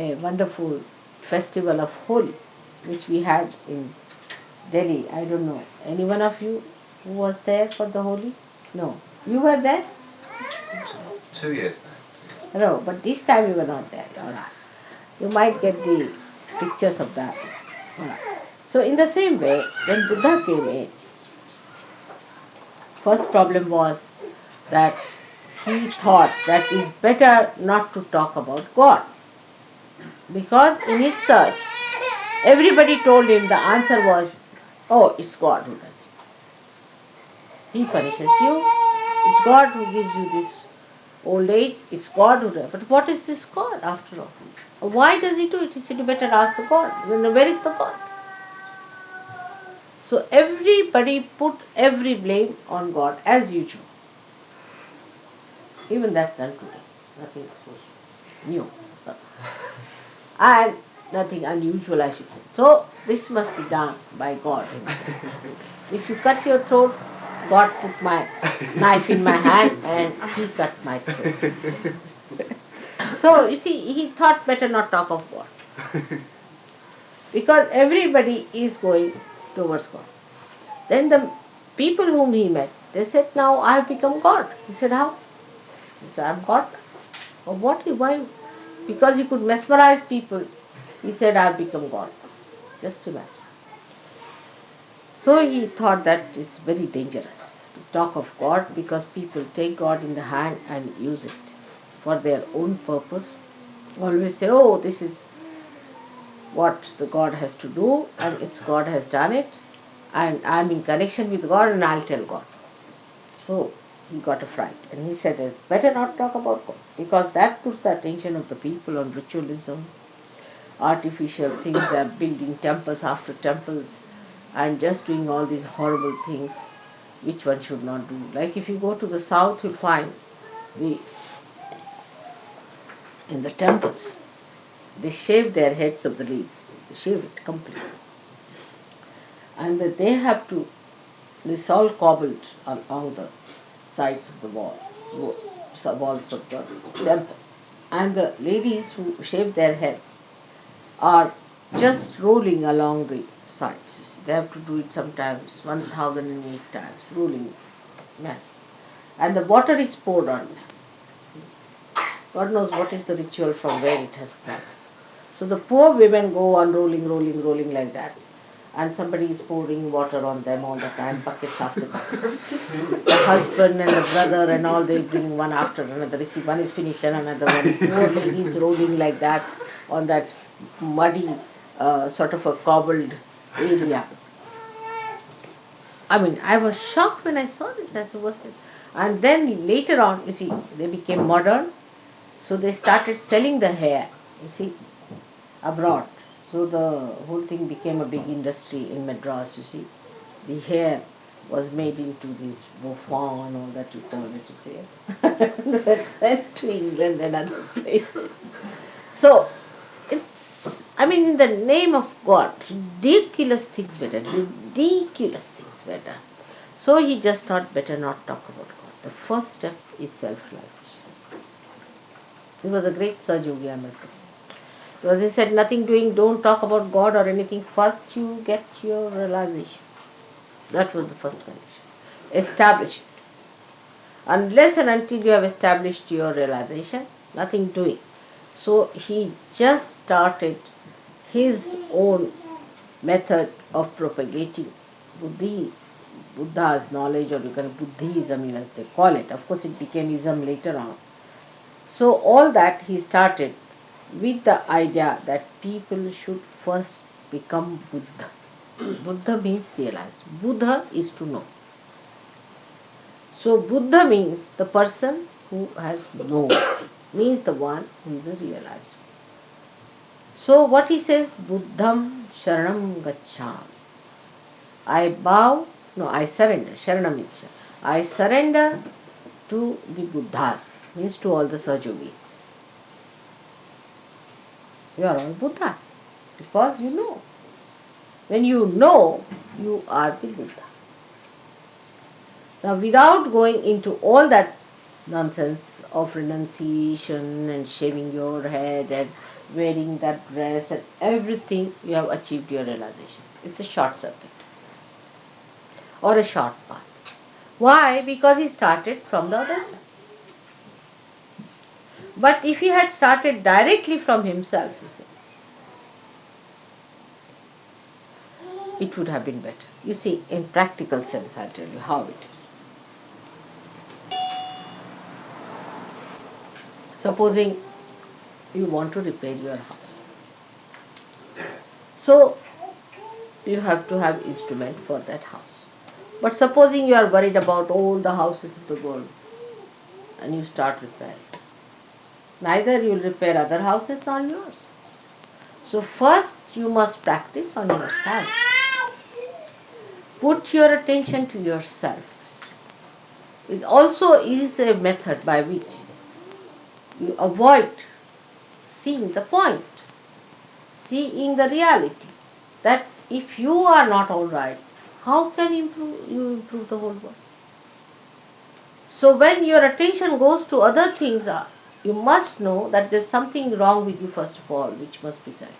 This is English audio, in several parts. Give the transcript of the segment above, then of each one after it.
a wonderful festival of Holi, which we had in Delhi. I don't know. Any one of you who was there for the Holi? No. You were there? 2 years back. No, but this time you were not there. All right. You might get the pictures of that. All right. So in the same way, when Buddha came in, first problem was that he thought that it's better not to talk about God. Because in his search, everybody told him the answer was, oh, it's God who does it. He punishes you. It's God who gives you this old age. It's God who does it. But what is this God after all? Why does he do it? He said, you better ask the God. Where is the God? So everybody put every blame on God as usual. Even that's done today. Nothing so new. And nothing unusual, I should say. So this must be done by God. If you cut your throat, God put my knife in my hand and he cut my throat. So you see, he thought better not talk of God. Because everybody is going towards God. Then the people whom he met, they said, now I have become God. He said, how? He said, I am God. Oh, what? Why? Because he could mesmerize people, he said, I have become God. Just imagine. So he thought that is very dangerous to talk of God, because people take God in the hand and use it for their own purpose. Always say, oh, this is what the God has to do, and it's God has done it, and I'm in connection with God and I'll tell God. So he got a fright and he said, it's better not talk about God, because that puts the attention of the people on ritualism, artificial things. They are building temples after temples and just doing all these horrible things which one should not do. Like if you go to the south, you'll find in the temples they shave their heads of the leaves. They shave it completely. And they have to, this all cobbled along the sides of the walls of the temple. And the ladies who shave their head are just rolling along the sides. You see, they have to do it sometimes 1008 times, rolling. Imagine. And the water is poured on them. See? God knows what is the ritual from where it has come. So the poor women go on rolling like that. And somebody is pouring water on them all the time, buckets after buckets. The husband and the brother and all, they bring one after another. You see, one is finished and another one. Poor ladies rolling like that on that muddy, sort of a cobbled area. I mean, I was shocked when I saw this. I said, what's this? And then later on, you see, they became modern. So they started selling the hair, you see, abroad. So the whole thing became a big industry in Madras, you see. The hair was made into this bouffant and all that you told me to say. That's sent to England and other places. So, it's, I mean, in the name of God, ridiculous things were done. Ridiculous things were done. So he just thought better not talk about God. The first step is self-realization. He was a great Saj Yogi, I must say. Because he said, nothing doing, don't talk about God or anything. First you get your realization. That was the first condition. Establish it. Unless and until you have established your realization, nothing doing. So he just started his own method of propagating Buddha's knowledge, or you can Buddhism as they call it. Of course it became ism later on. So all that he started with the idea that people should first become Buddha. Buddha means realize. Buddha is to know. So Buddha means the person who has known, means the one who is a realized. So what he says, Buddham Sharanam Gacchami. I bow, no, I surrender. Sharanam means I surrender to the Buddhas, means to all the Sajogis. You are all Buddhas, because you know. When you know, you are the Buddha. Now, without going into all that nonsense of renunciation and shaving your head and wearing that dress and everything, you have achieved your realization. It's a short circuit or a short path. Why? Because he started from the other side. But if he had started directly from himself, you see, it would have been better. You see, in practical sense, I'll tell you how it is. Supposing you want to repair your house. So, you have to have instrument for that house. But supposing you are worried about all the houses of the world and you start repairing. Neither you will repair other houses nor yours. So first you must practice on yourself. Put your attention to yourself. It also is a method by which you avoid seeing the point, seeing the reality, that if you are not all right, how can you improve the whole world? So when your attention goes to other things, you must know that there is something wrong with you first of all, which must be corrected.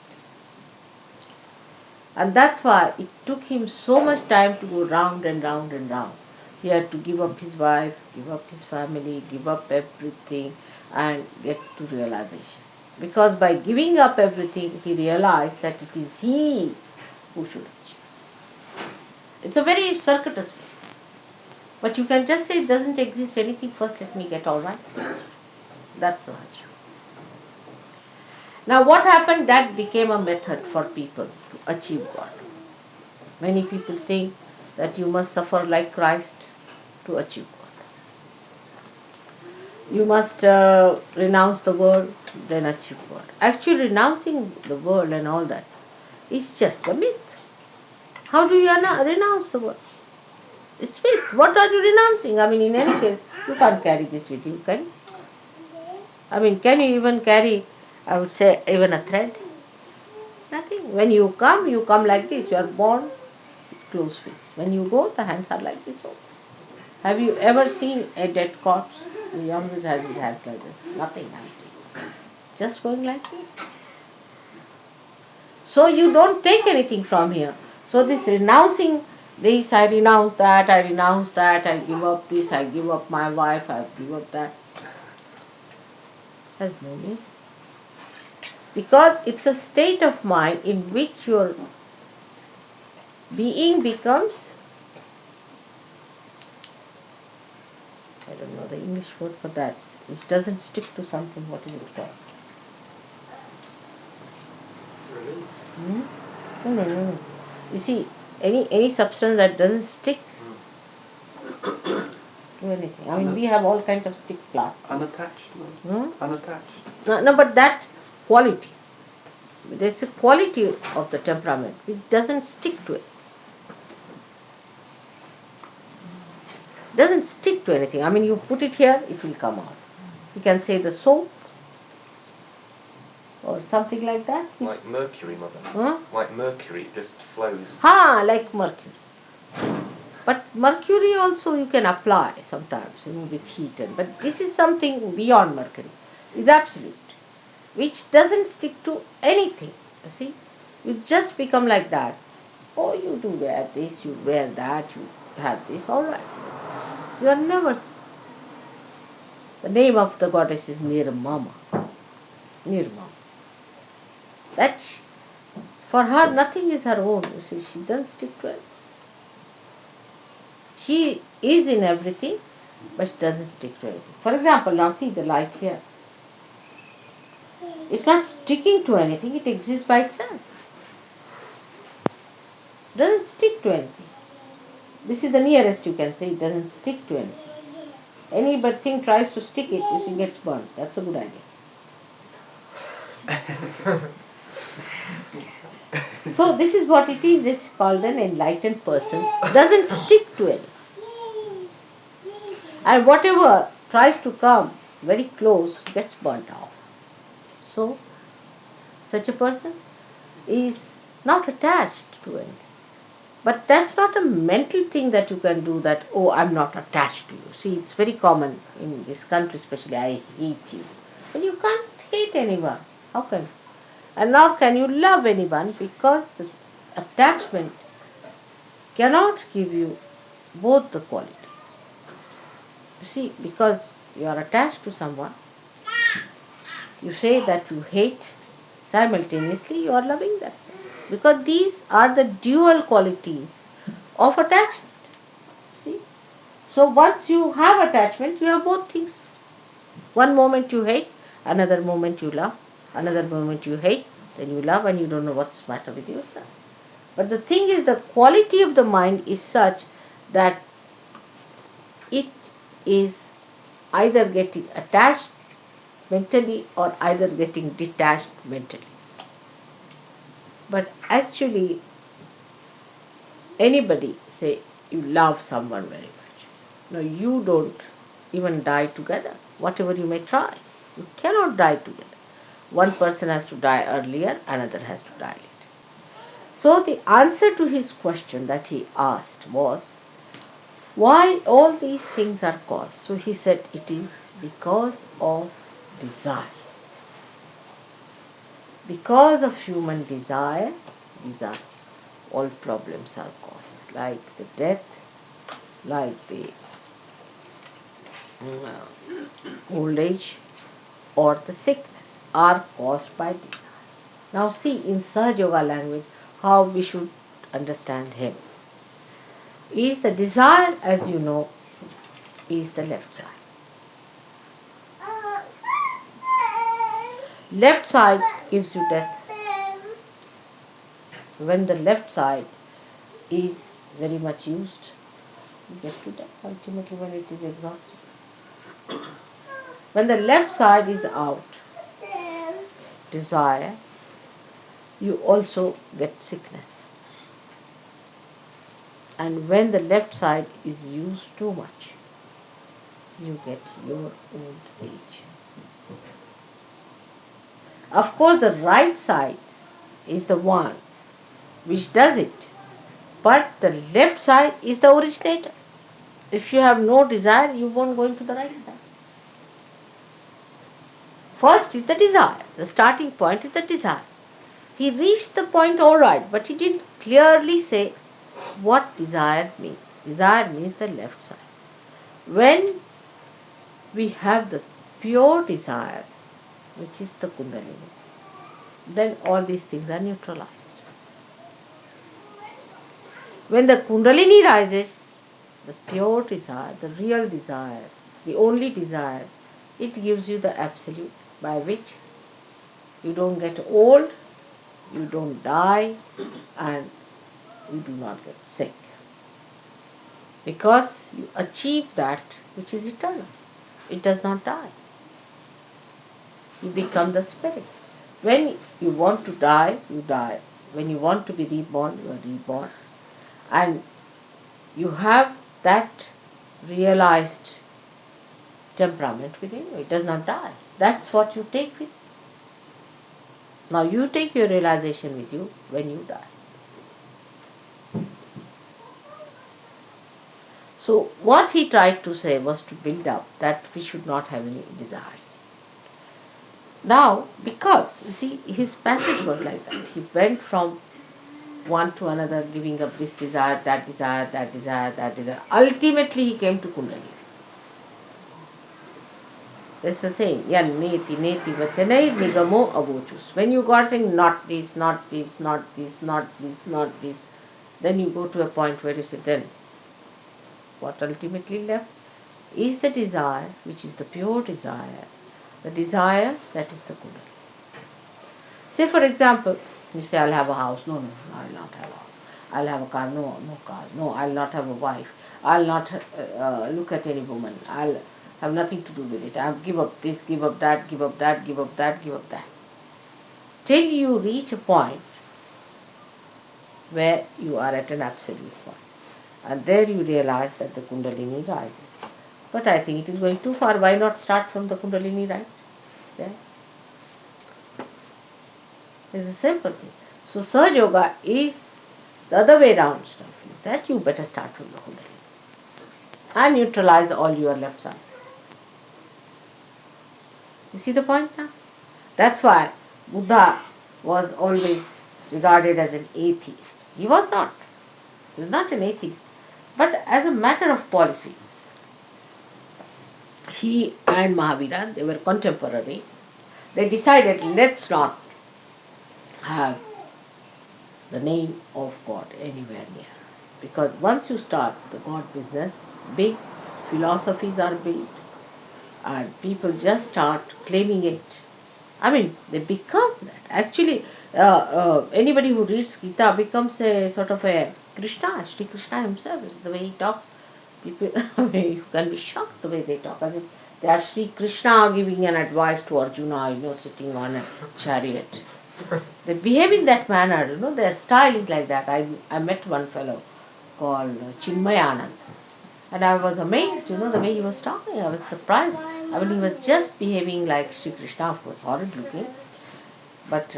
And that's why it took him so much time to go round and round and round. He had to give up his wife, give up his family, give up everything and get to realization. Because by giving up everything, he realized that it is he who should achieve. It's a very circuitous way. But you can just say it doesn't exist anything, first let me get all right. That's Sahaja. Now what happened? That became a method for people to achieve God. Many people think that you must suffer like Christ to achieve God. You must renounce the world, then achieve God. Actually renouncing the world and all that is just a myth. How do you renounce the world? It's myth. What are you renouncing? I mean, in any case, you can't carry this with you, can you? I mean, can you even carry, I would say, even a thread? Nothing. When you come like this. You are born with closed fists. When you go, the hands are like this also. Have you ever seen a dead corpse? The youngest has his hands like this. Nothing empty. Just going like this. So you don't take anything from here. So this renouncing this, I renounce that, I give up this, I give up my wife, I give up that. Has no meaning. Because it's a state of mind in which your being becomes, I don't know the English word for that, which doesn't stick to something. What is it called? Released. No. You see, any substance that doesn't stick to anything. I mean, we have all kinds of stick glass. Unattached, no? Unattached. No, but that quality. There's a quality of the temperament which doesn't stick to it. Doesn't stick to anything. I mean, you put it here, it will come out. You can say the soap or something like that. Like mercury, Mother. Huh? Like mercury, it just flows. Like mercury. But mercury also you can apply sometimes, with heat. But this is something beyond mercury. It's absolute, which doesn't stick to anything. You see, you just become like that. Oh, you do wear this, you wear that, you have this, all right. You are never. The name of the goddess is Nirmama. Nirmama. That for her nothing is her own. You see, she doesn't stick to it. She is in everything, but she doesn't stick to anything. For example, now see the light here. It's not sticking to anything, it exists by itself. It doesn't stick to anything. This is the nearest you can say, it doesn't stick to anything. Any but thing tries to stick it, you see, gets burnt. That's a good idea. So this is what it is. This is called an enlightened person. Doesn't stick to anything. And whatever tries to come very close gets burnt off. So, such a person is not attached to anything. But that's not a mental thing that you can do that, oh, I'm not attached to you. See, it's very common in this country especially, I hate you. But you can't hate anyone. How can you? And nor can you love anyone, because the attachment cannot give you both the qualities. You see, because you are attached to someone, you say that you hate, simultaneously you are loving them. Because these are the dual qualities of attachment. See? So once you have attachment, you have both things. One moment you hate, another moment you love, another moment you hate, then you love and you don't know what's the matter with yourself. But the thing is, the quality of the mind is such that it is either getting attached mentally or either getting detached mentally. But actually, anybody say you love someone very much. No, you don't even die together, whatever you may try. You cannot die together. One person has to die earlier, another has to die later. So the answer to his question that he asked was, why all these things are caused? So he said, it is because of desire. Because of human desire, these are all problems are caused, like the death, like the old age, or the sickness are caused by desire. Now see, in Sahaja Yoga language, how we should understand him. Is the desire, as you know, is the left side. Left side gives you death. When the left side is very much used, you get to death ultimately when it is exhausted. When the left side is out, desire, you also get sickness. And when the left side is used too much, you get your old age. Of course, the right side is the one which does it, but the left side is the originator. If you have no desire, you won't go into the right side. First is the desire. The starting point is the desire. He reached the point all right, but he didn't clearly say what desire means. Desire means the left side. When we have the pure desire, which is the Kundalini, then all these things are neutralized. When the Kundalini rises, the pure desire, the real desire, the only desire, it gives you the absolute by which you don't get old, you don't die, and you do not get sick. Because you achieve that which is eternal. It does not die. You become the spirit. When you want to die, you die. When you want to be reborn, you are reborn. And you have that realized temperament within you. It does not die. That's what you take with you. Now you take your realization with you when you die. So what he tried to say was to build up that we should not have any desires. Now, because, you see, his passage was like that. He went from one to another, giving up this desire, that desire, that desire, that desire. Ultimately he came to Kundalini. It's the same. Yan neti neti vachanai nigamo avochus. When you got saying not this, not this, not this, not this, not this, then you go to a point where you say, then what ultimately left is the desire, which is the pure desire. The desire that is the Kundalini. Say for example, you say, I'll have a house. No, I'll not have a house. I'll have a car. No car. No, I'll not have a wife. I'll not look at any woman. I'll have nothing to do with it. I'll give up this, give up that, give up that, give up that, give up that. Till you reach a point where you are at an absolute point. And there you realize that the Kundalini rises. But I think it is going too far. Why not start from the Kundalini right there? It's a simple thing. So Sahaja Yoga is the other way round stuff. Is that you better start from the Kundalini and neutralize all your left side. You see the point now? That's why Buddha was always regarded as an atheist. He was not. He was not an atheist. But as a matter of policy, he and Mahavira, they were contemporary, they decided, let's not have the name of God anywhere near. Because once you start the God business, big philosophies are built and people just start claiming it. I mean, they become that. Actually, anybody who reads Gita becomes a sort of a Krishna. Shri Krishna himself is the way he talks. People, I mean, you can be shocked the way they talk, as if they are Shri Krishna giving an advice to Arjuna, sitting on a chariot. They behave in that manner, their style is like that. I met one fellow called Chinmayanand, and I was amazed, the way he was talking. I was surprised. I mean, he was just behaving like Shri Krishna, of course, horrid looking, but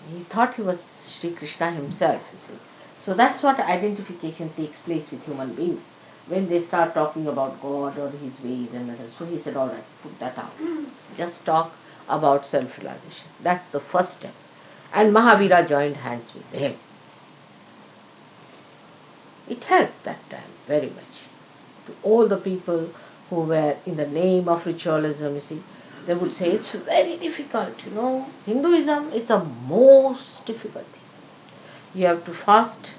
he thought he was Shri Krishna himself, you see. So that's what identification takes place with human beings. When they start talking about God or His ways and methods, so he said, all right, put that out. Just talk about self-realization. That's the first step. And Mahavira joined hands with him. It helped that time very much. To all the people who were in the name of ritualism, you see, they would say it's very difficult, Hinduism is the most difficult thing. You have to fast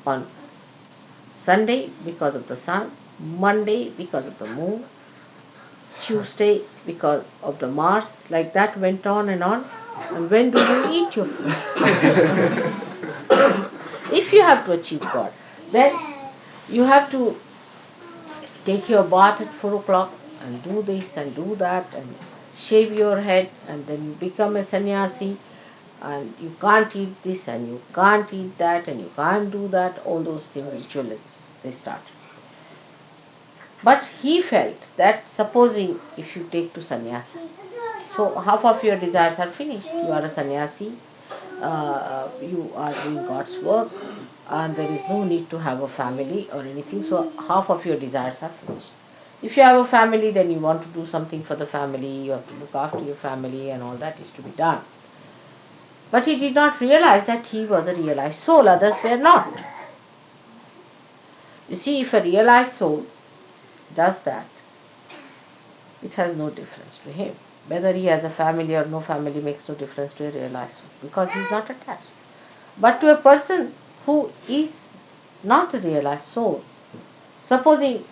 on Sunday because of the sun, Monday because of the moon, Tuesday because of the Mars, like that went on. And when do you eat your food? If you have to achieve God, then you have to take your bath at 4 o'clock and do this and do that and shave your head, and then you become a sannyasi, and you can't eat this and you can't eat that and you can't do that, all those things, ritualists, they started. But he felt that supposing if you take to sannyasa, so half of your desires are finished. You are a sannyasi, you are doing God's work, and there is no need to have a family or anything, so half of your desires are finished. If you have a family, then you want to do something for the family, you have to look after your family, and all that is to be done. But he did not realize that he was a realized soul, others were not. You see, if a realized soul does that, it has no difference to him. Whether he has a family or no family makes no difference to a realized soul, because he is not attached. But to a person who is not a realized soul, supposing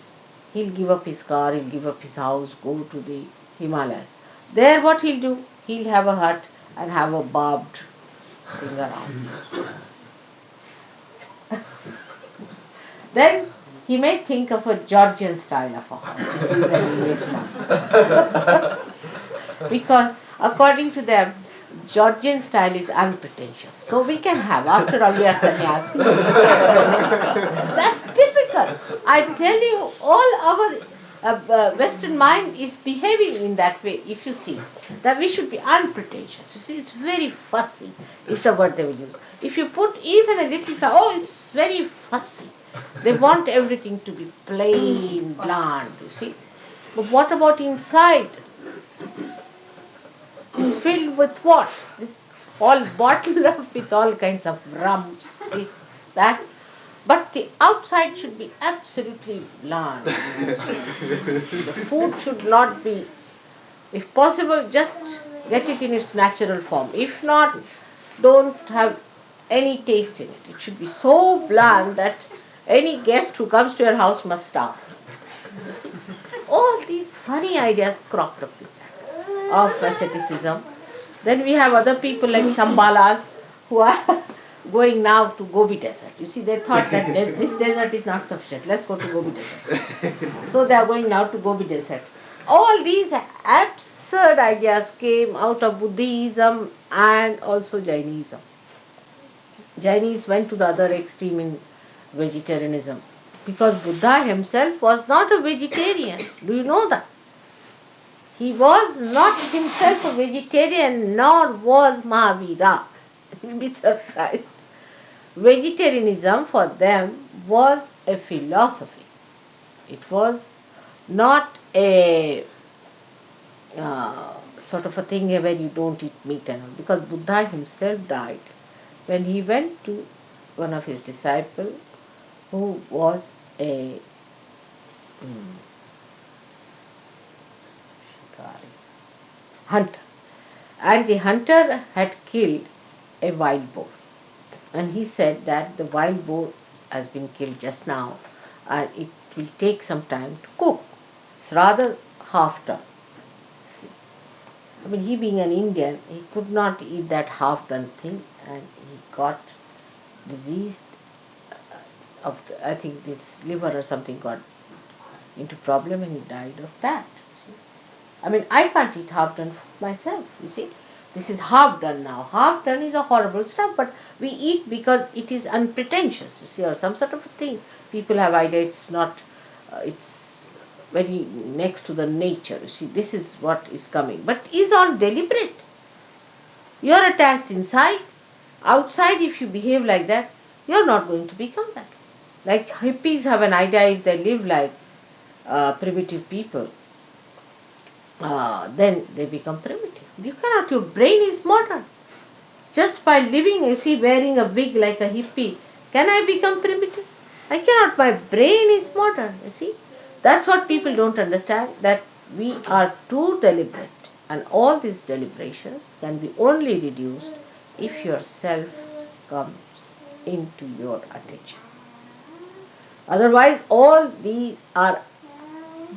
he'll give up his car, he'll give up his house, go to the Himalayas. There what he'll do? He'll have a hut and have a barbed thing around. Then he may think of a Georgian style of a house. Because according to them, Georgian style is unpretentious. So we can have, after all we are sannyasi. That's typical. I tell you, all our Western mind is behaving in that way. If you see, that we should be unpretentious. You see, it's very fussy, is the word they will use. If you put even a little flower, oh, it's very fussy. They want everything to be plain, bland, you see. But what about inside? It's filled with what? This all bottled up with all kinds of rums, this, that. But the outside should be absolutely bland. The food should not be, if possible, just get it in its natural form. If not, don't have any taste in it. It should be so bland that any guest who comes to your house must starve. You see? All these funny ideas cropped up with that, of asceticism. Then we have other people like Shambhalas who are going now to Gobi Desert. You see, they thought that this desert is not sufficient. Let's go to Gobi Desert. So they are going now to Gobi Desert. All these absurd ideas came out of Buddhism and also Jainism. Jainis went to the other extreme in vegetarianism, because Buddha himself was not a vegetarian. Do you know that? He was not himself a vegetarian, nor was Mahavira. You'll be surprised. Vegetarianism for them was a philosophy. It was not a sort of a thing where you don't eat meat and all, because Buddha himself died when he went to one of his disciples who was a hunter, and the hunter had killed a wild boar, and he said that the wild boar has been killed just now and it will take some time to cook. It's rather half done. I mean, he being an Indian, he could not eat that half done thing, and he got diseased of I think this liver or something got into problem, and he died of that. See? I mean, I can't eat half done myself, you see. This is half done now. Half done is a horrible stuff, but we eat because it is unpretentious, you see, or some sort of a thing. People have idea it's not, it's very next to the nature, you see, this is what is coming. But is all deliberate. You are attached inside. Outside, if you behave like that, you are not going to become that. Like hippies have an idea, if they live like primitive people, then they become primitive. You cannot, your brain is modern. Just by living, you see, wearing a wig like a hippie, can I become primitive? I cannot, my brain is modern, you see. That's what people don't understand, that we are too deliberate, and all these deliberations can be only reduced if yourself comes into your attention. Otherwise, all these are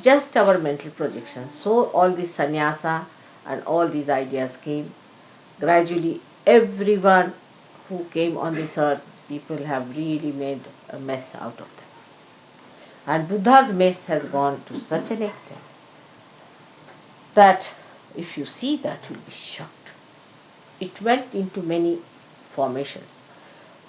just our mental projections. So all this sannyasa and all these ideas came. Gradually, everyone who came on this earth, people have really made a mess out of them. And Buddha's mess has gone to such an extent that if you see that, you'll be shocked. It went into many formations.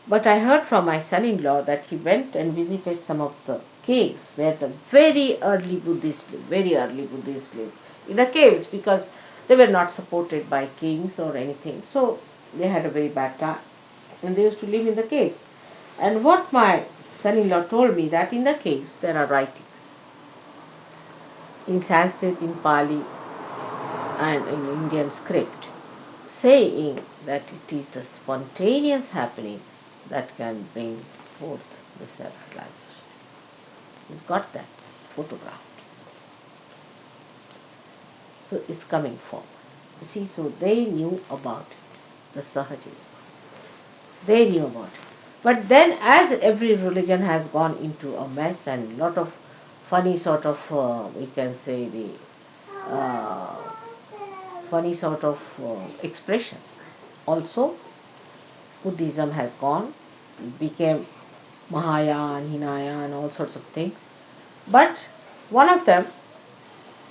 But I heard from my son-in-law that he went and visited some of the caves where the very early Buddhists lived in the caves, because they were not supported by kings or anything. So they had a very bad time, and they used to live in the caves. And what my son-in-law told me, that in the caves there are writings in Sanskrit, in Pali, and in Indian script, saying that it is the spontaneous happening that can bring forth the self-realization. He's got that photographed. So it's coming forward. You see, so they knew about the Sahaja. They knew about it. But then, as every religion has gone into a mess and lot of funny sort of, we can say the funny sort of expressions. Also, Buddhism has gone, it became Mahayana, Hinayana, all sorts of things. But one of them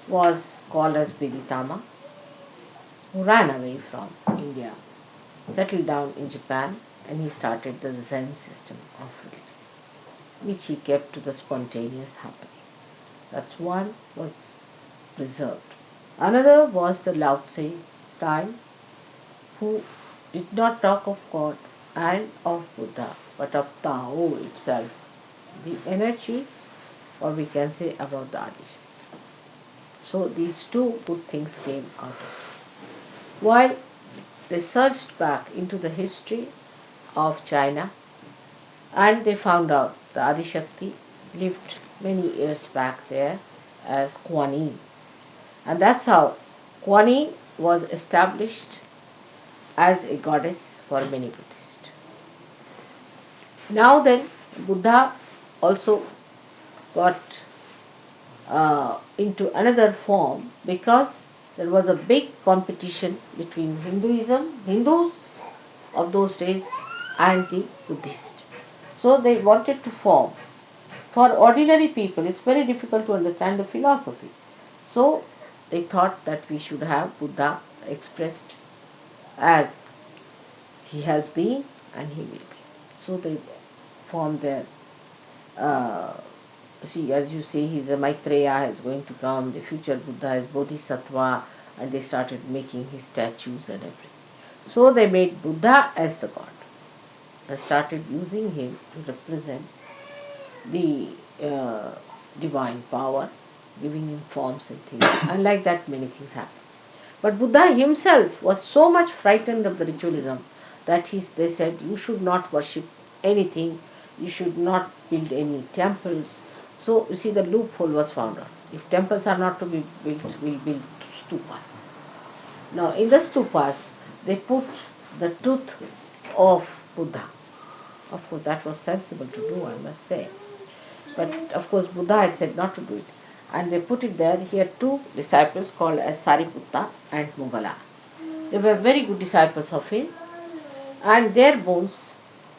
was called as Viditama, who ran away from India, settled down in Japan, and he started the Zen system of religion, which he kept to the spontaneous happening. That's one was preserved. Another was the Lao Tse style, who did not talk of God and of Buddha, but of Tao itself, the energy, or we can say about the Adishakti. So these two good things came out of it. While they searched back into the history of China, and they found out the Adishakti lived many years back there as Kuan Yin. And that's how Kuan Yin was established as a goddess for many Buddhists. Now then, Buddha also got into another form, because there was a big competition between Hindus of those days, and the Buddhists. So they wanted to form. For ordinary people, it's very difficult to understand the philosophy. So they thought that we should have Buddha expressed as he has been and he will be. So they formed their, as you say, he's a Maitreya is going to come, the future Buddha is Bodhisattva, and they started making his statues and everything. So they made Buddha as the god. They started using him to represent the divine power, giving him forms and things. And like that many things happen. But Buddha himself was so much frightened of the ritualism that they said, you should not worship anything, you should not build any temples. So, you see, the loophole was found out. If temples are not to be built, we'll build stupas. Now, in the stupas, they put the tooth of Buddha. Of course, that was sensible to do, I must say. But of course, Buddha had said not to do it. And they put it there. He had two disciples called as Sariputta and Mugala. They were very good disciples of his. And their bones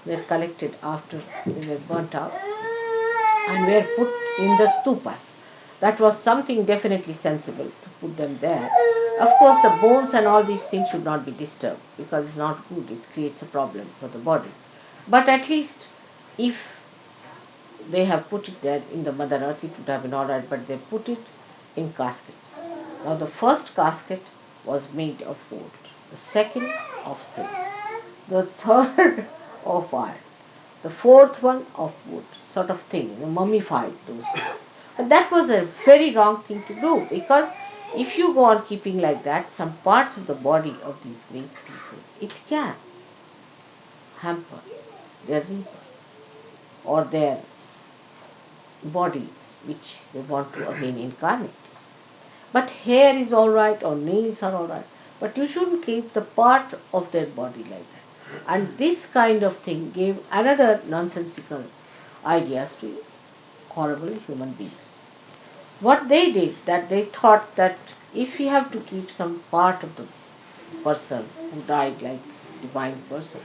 were collected after they were burnt out and were put in the stupas. That was something definitely sensible to put them there. Of course, the bones and all these things should not be disturbed because it's not good. It creates a problem for the body. But at least if they have put it there in the Mother Earth, it would have been all right, but they put it in caskets. Now the first casket was made of gold, the second of silver, the third of iron, the fourth one of wood, sort of thing, mummified those things. But that was a very wrong thing to do, because if you go on keeping like that, some parts of the body of these great people, it can hamper their rebirth or their body which they want to again incarnate. But hair is all right or nails are all right, but you shouldn't keep the part of their body like that. And this kind of thing gave another nonsensical ideas to horrible human beings. What they did, that they thought that if we have to keep some part of the person who died like divine person,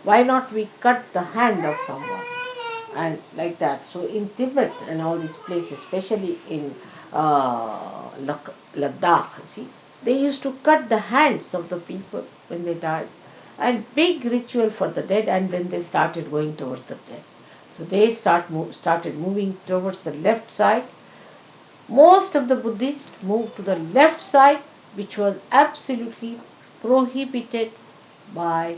why not we cut the hand of someone and like that. So in Tibet and all these places, especially in Ladakh, see, they used to cut the hands of the people when they died, and big ritual for the dead, and then they started going towards the dead. So they started moving towards the left side. Most of the Buddhists moved to the left side, which was absolutely prohibited by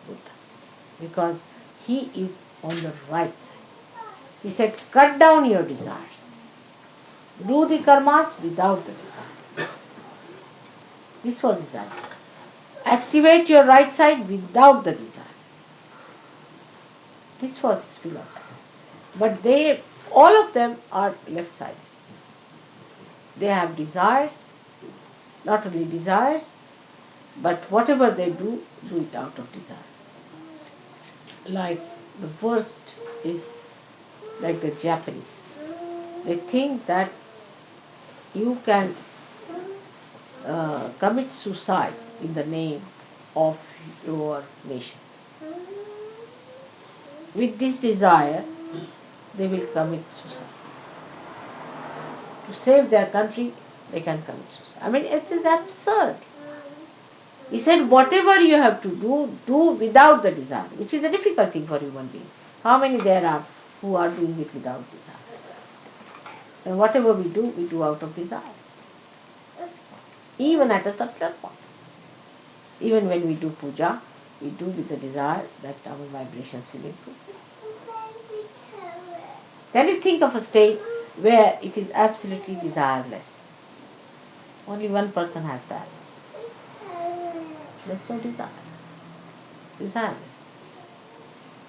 Buddha, because he is on the right side. He said, cut down your desires. Do the karmas without the desire. This was his idea. Activate your right side without the desire. This was his philosophy. But all of them are left-sided. They have desires, not only desires, but whatever they do it out of desire. Like the worst is like the Japanese. They think that you can commit suicide in the name of your nation. With this desire, they will commit suicide. To save their country, they can commit suicide. I mean, it is absurd. He said, whatever you have to do without the desire, which is a difficult thing for human beings. How many there are who are doing it without desire? And whatever we do out of desire. Even at a subtler form. Even when we do puja, we do with the desire that our vibrations will improve. Can you think of a state where it is absolutely desireless? Only one person has that. There's no desire. Desireless.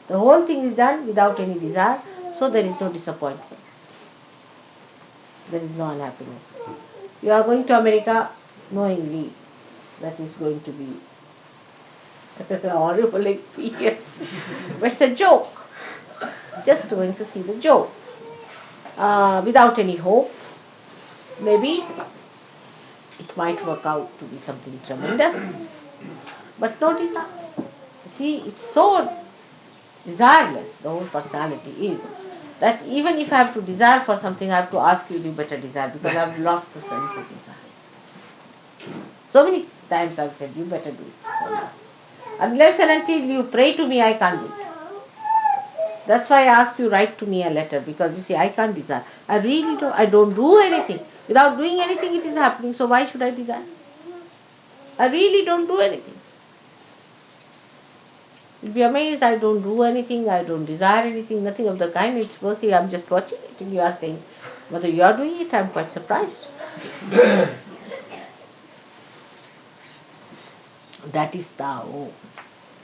The whole thing is done without any desire, so there is no disappointment. There is no unhappiness. You are going to America knowingly that is going to be a horrible experience. But it's a joke. Just going to see the joke. Without any hope. Maybe it might work out to be something tremendous, but no desire. See, it's so desireless, the whole personality is, that even if I have to desire for something, I have to ask you to better desire, because I have lost the sense of desire. So many times I've said, you better do it. Unless and until you pray to me, I can't do it. That's why I ask you, write to me a letter, because you see, I can't desire. I don't do anything. Without doing anything, it is happening, so why should I desire? I really don't do anything. You'll be amazed, I don't do anything, I don't desire anything, nothing of the kind, it's working, I'm just watching it, and you are saying, whether you are doing it, I'm quite surprised. That is Tao.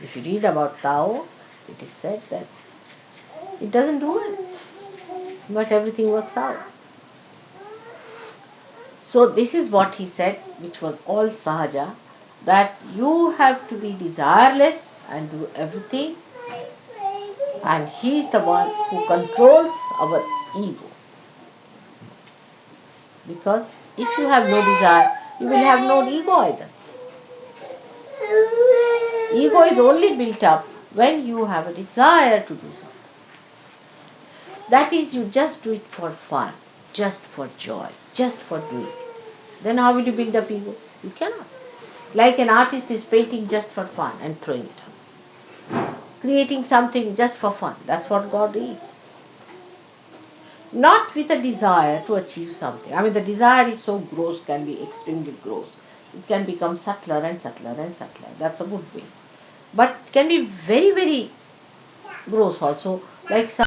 If you read about Tao, it is said that it doesn't do it, but everything works out. So this is what he said, which was all Sahaja, that you have to be desireless and do everything, and he is the one who controls our ego. Because if you have no desire, you will have no ego either. Ego is only built up when you have a desire to do something. That is, you just do it for fun, just for joy, just for doing. Then how will you build up ego? You cannot. Like an artist is painting just for fun and throwing it out. Creating something just for fun. That's what God is. Not with a desire to achieve something. I mean, the desire is so gross, can be extremely gross. It can become subtler and subtler and subtler. That's a good way. But it can be very, very gross also. Like some